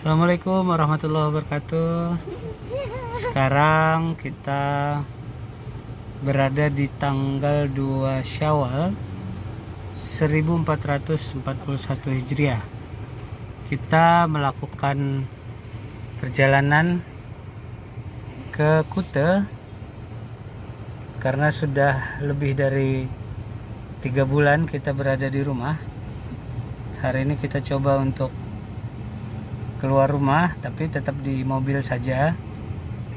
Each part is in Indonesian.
Assalamualaikum warahmatullahi wabarakatuh. Sekarang kita berada di tanggal 2 Syawal 1441 Hijriah. Kita melakukan perjalanan ke Kuta karena sudah lebih dari 3 bulan kita berada di rumah. Hari ini kita coba untuk keluar rumah, tapi tetap di mobil saja,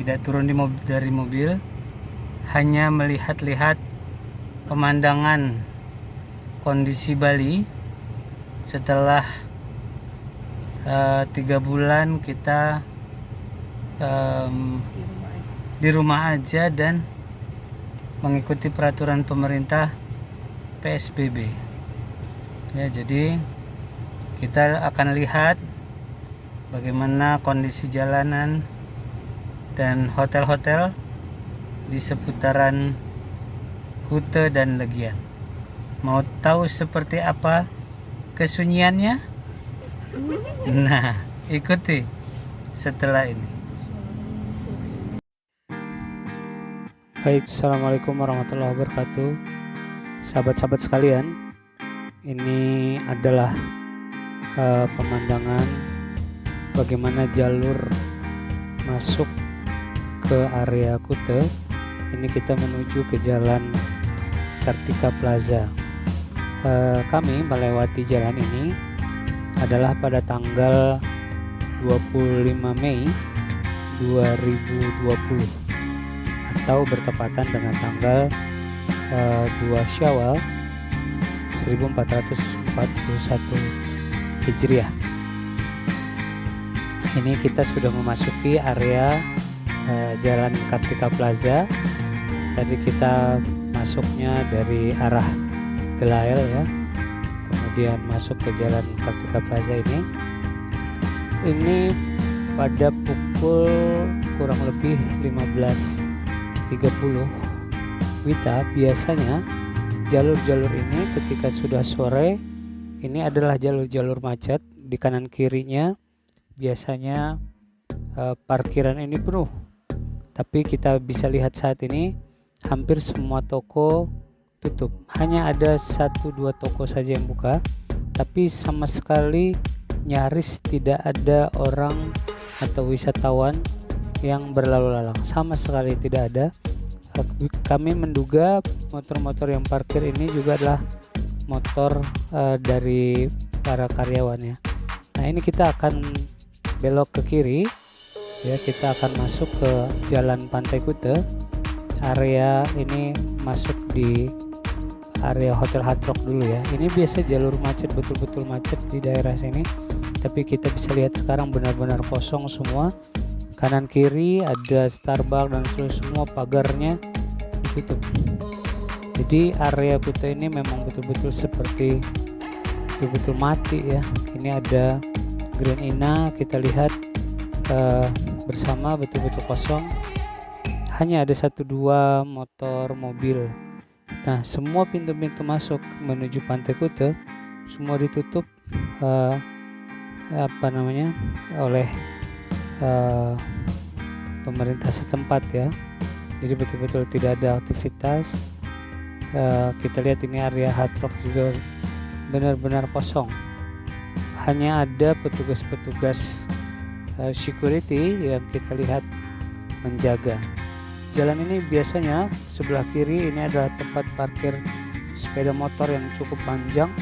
tidak turun dari mobil, hanya melihat-lihat pemandangan kondisi Bali setelah 3 bulan kita di rumah aja dan mengikuti peraturan pemerintah PSBB ya. Jadi kita akan lihat bagaimana kondisi jalanan dan hotel-hotel di seputaran Kuta dan Legian. Mau tahu seperti apa kesunyiannya? Nah, ikuti setelah ini. Baik, assalamualaikum warahmatullahi wabarakatuh. Sahabat-sahabat sekalian, ini adalah pemandangan bagaimana jalur masuk ke area Kuta. Ini kita menuju ke jalan Kartika Plaza. Kami melewati jalan ini adalah pada tanggal 25 Mei 2020 atau bertepatan dengan tanggal 2 Syawal 1441 Hijriah. Ini kita sudah memasuki area jalan Kartika Plaza. Tadi kita masuknya dari arah Gelael ya, kemudian masuk ke jalan Kartika Plaza ini. Ini pada pukul kurang lebih 15.30 Wita. Biasanya jalur-jalur ini ketika sudah sore ini adalah jalur-jalur macet. Di kanan kirinya biasanya parkiran ini penuh, tapi kita bisa lihat saat ini hampir semua toko tutup. Hanya ada 1-2 toko saja yang buka, tapi sama sekali nyaris tidak ada orang atau wisatawan yang berlalu lalang, sama sekali tidak ada. Kami menduga motor-motor yang parkir ini juga adalah motor dari para karyawannya. Nah, ini kita akan belok ke kiri ya, kita akan masuk ke jalan Pantai Kuta. Area ini masuk di area Hotel Hard Rock dulu ya. Ini biasa jalur macet, betul-betul macet di daerah sini, tapi kita bisa lihat sekarang benar-benar kosong semua. Kanan kiri ada Starbucks dan semua pagarnya ditutup. Jadi area Kuta ini memang betul-betul seperti betul-betul mati ya. Ini ada Grand Ina, kita lihat bersama betul-betul kosong. Hanya ada 1-2 motor mobil. Nah, semua pintu-pintu masuk menuju Pantai Kuta semua ditutup oleh pemerintah setempat ya. Jadi betul-betul tidak ada aktivitas. Kita lihat ini area Hard Rock juga benar-benar kosong. Hanya ada petugas-petugas security yang kita lihat menjaga. Jalan ini biasanya sebelah kiri ini adalah tempat parkir sepeda motor yang cukup panjang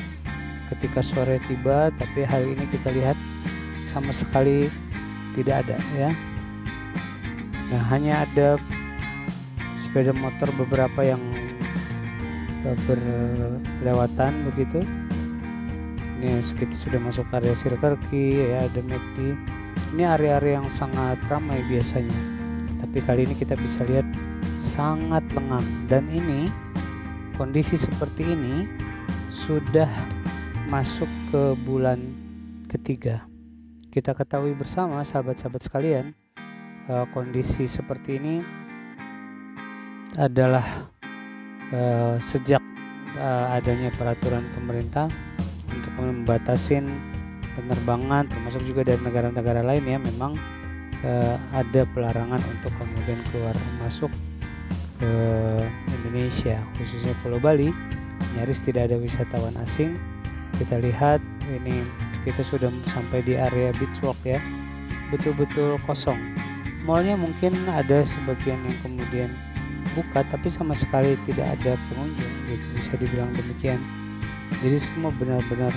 ketika sore tiba, tapi hari ini kita lihat sama sekali tidak ada ya. Nah, hanya ada sepeda motor beberapa yang berlewatan begitu. Ini kita sudah masuk area Circle K ya, ada McD. Ini area-area yang sangat ramai biasanya, tapi kali ini kita bisa lihat sangat lengang. Dan ini kondisi seperti ini sudah masuk ke bulan ketiga. Kita ketahui bersama sahabat-sahabat sekalian, kondisi seperti ini adalah sejak adanya peraturan pemerintah untuk membatasin penerbangan termasuk juga dari negara-negara lain ya, memang ada pelarangan untuk kemudian keluar masuk ke Indonesia, khususnya Pulau Bali. Nyaris tidak ada wisatawan asing. Kita lihat ini kita sudah sampai di area beach walk ya, betul-betul kosong. Mallnya mungkin ada sebagian yang kemudian buka, tapi sama sekali tidak ada pengunjung gitu, bisa dibilang demikian. Jadi semua benar-benar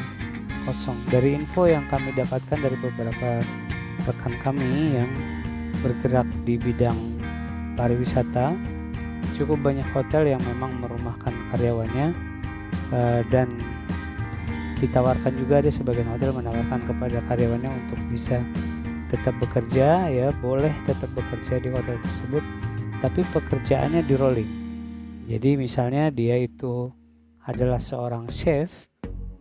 kosong. Dari info yang kami dapatkan dari beberapa rekan kami yang bergerak di bidang pariwisata, cukup banyak hotel yang memang merumahkan karyawannya, dan ditawarkan juga, ada sebagian hotel menawarkan kepada karyawannya untuk bisa tetap bekerja ya, boleh tetap bekerja di hotel tersebut, tapi pekerjaannya di rolling. Jadi misalnya dia itu adalah seorang chef,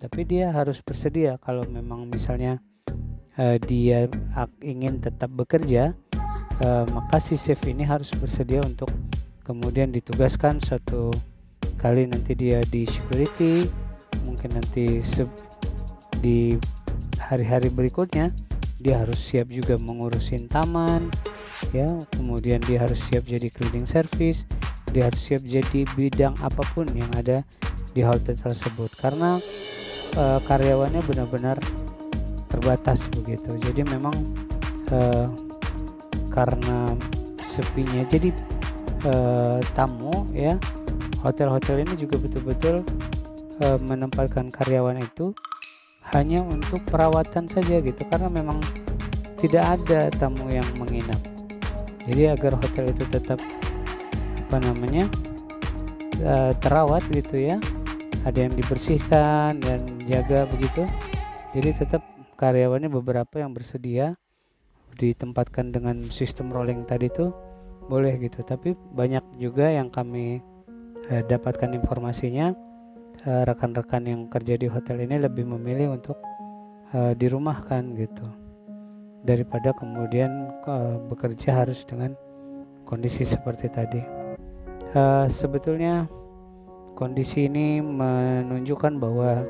tapi dia harus bersedia kalau memang misalnya dia ingin tetap bekerja, maka si chef ini harus bersedia untuk kemudian ditugaskan suatu kali nanti dia di security, mungkin nanti di hari-hari berikutnya dia harus siap juga mengurusin taman ya, kemudian dia harus siap jadi cleaning service, dia harus siap jadi bidang apapun yang ada di hotel tersebut, karena karyawannya benar-benar terbatas begitu. Jadi memang karena sepinya jadi tamu ya, hotel-hotel ini juga betul-betul menempatkan karyawan itu hanya untuk perawatan saja gitu, karena memang tidak ada tamu yang menginap. Jadi agar hotel itu tetap terawat gitu ya, ada yang dibersihkan dan jaga begitu. Jadi tetap karyawannya beberapa yang bersedia ditempatkan dengan sistem rolling tadi tuh boleh gitu. Tapi banyak juga yang kami dapatkan informasinya, rekan-rekan yang kerja di hotel ini lebih memilih untuk dirumahkan gitu, daripada kemudian bekerja harus dengan kondisi seperti tadi. Sebetulnya kondisi ini menunjukkan bahwa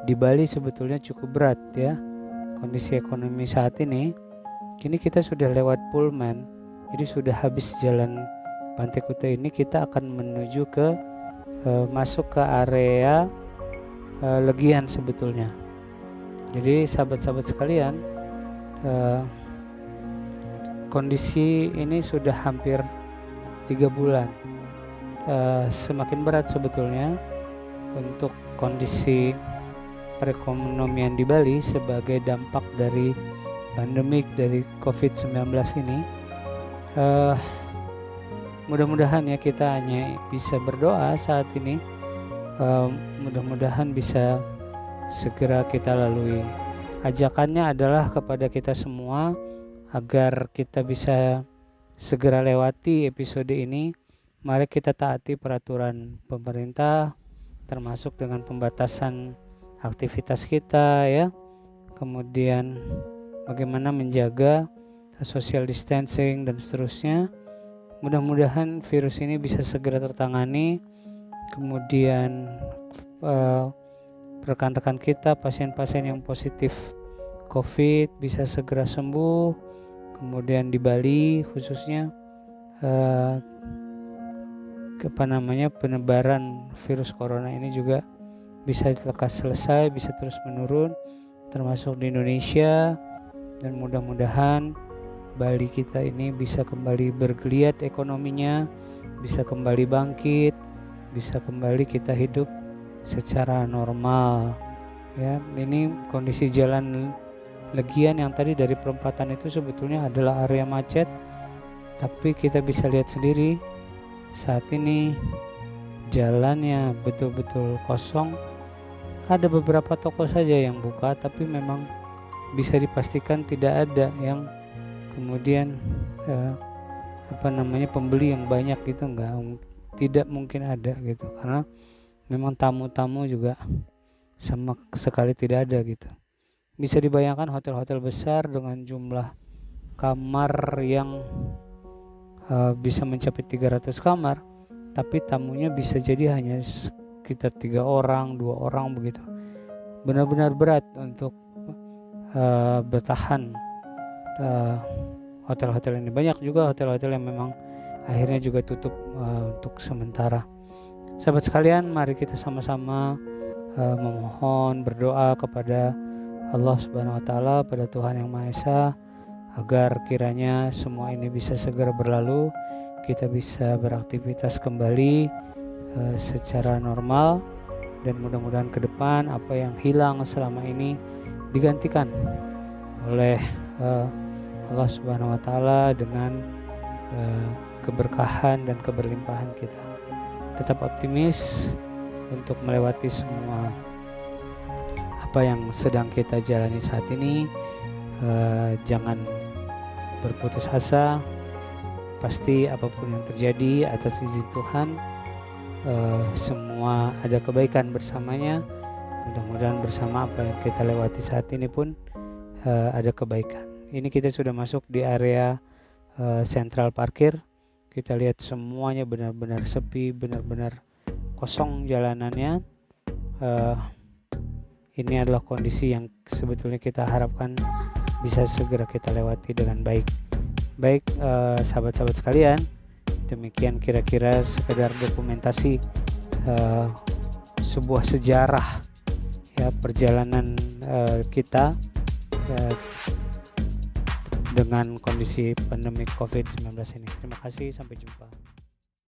di Bali sebetulnya cukup berat ya kondisi ekonomi saat ini. Kini kita sudah lewat Pullman, jadi sudah habis jalan Pantai Kuta ini, kita akan menuju ke masuk ke area Legian sebetulnya. Jadi sahabat-sahabat sekalian, kondisi ini sudah hampir 3 bulan, semakin berat sebetulnya untuk kondisi perekonomian di Bali sebagai dampak dari pandemik dari COVID-19 ini. Mudah-mudahan ya kita hanya bisa berdoa saat ini, mudah-mudahan bisa segera kita lalui. Ajakannya adalah kepada kita semua agar kita bisa segera lewati episode ini. Mari kita taati peraturan pemerintah, termasuk dengan pembatasan aktivitas kita ya, kemudian bagaimana menjaga social distancing dan seterusnya. Mudah-mudahan virus ini bisa segera tertangani, kemudian rekan-rekan kita, pasien-pasien yang positif COVID bisa segera sembuh, kemudian di Bali khususnya penyebaran virus corona ini juga bisa lekas selesai, bisa terus menurun, termasuk di Indonesia, dan mudah-mudahan Bali kita ini bisa kembali bergeliat ekonominya, bisa kembali bangkit, bisa kembali kita hidup secara normal ya. Ini kondisi jalan Legian yang tadi dari perempatan itu sebetulnya adalah area macet, tapi kita bisa lihat sendiri saat ini jalannya betul-betul kosong. Ada beberapa toko saja yang buka, tapi memang bisa dipastikan tidak ada yang kemudian pembeli yang banyak gitu, tidak mungkin ada gitu, karena memang tamu-tamu juga sama sekali tidak ada gitu. Bisa dibayangkan hotel-hotel besar dengan jumlah kamar yang bisa mencapai 300 kamar, tapi tamunya bisa jadi hanya sekitar 3 orang, 2 orang begitu. Benar-benar berat untuk bertahan hotel-hotel ini. Banyak juga hotel-hotel yang memang akhirnya juga tutup untuk sementara. Sahabat sekalian, mari kita sama-sama memohon, berdoa kepada Allah Subhanahu wa Ta'ala, pada Tuhan Yang Maha Esa, agar kiranya semua ini bisa segera berlalu, kita bisa beraktivitas kembali secara normal, dan mudah-mudahan ke depan apa yang hilang selama ini digantikan oleh Allah Subhanahu wa Ta'ala dengan keberkahan dan keberlimpahan kita. Tetap optimis untuk melewati semua apa yang sedang kita jalani saat ini. Jangan berputus asa. Pasti apapun yang terjadi atas izin Tuhan, semua ada kebaikan bersamanya. Mudah-mudahan bersama apa yang kita lewati saat ini pun ada kebaikan. Ini kita sudah masuk di area sentral parkir. Kita lihat semuanya benar-benar sepi, benar-benar kosong jalanannya. Ini adalah kondisi yang sebetulnya kita harapkan bisa segera kita lewati dengan baik. Baik, sahabat-sahabat sekalian, demikian kira-kira sekedar dokumentasi sebuah sejarah ya perjalanan kita dengan kondisi pandemi COVID-19 ini. Terima kasih, sampai jumpa.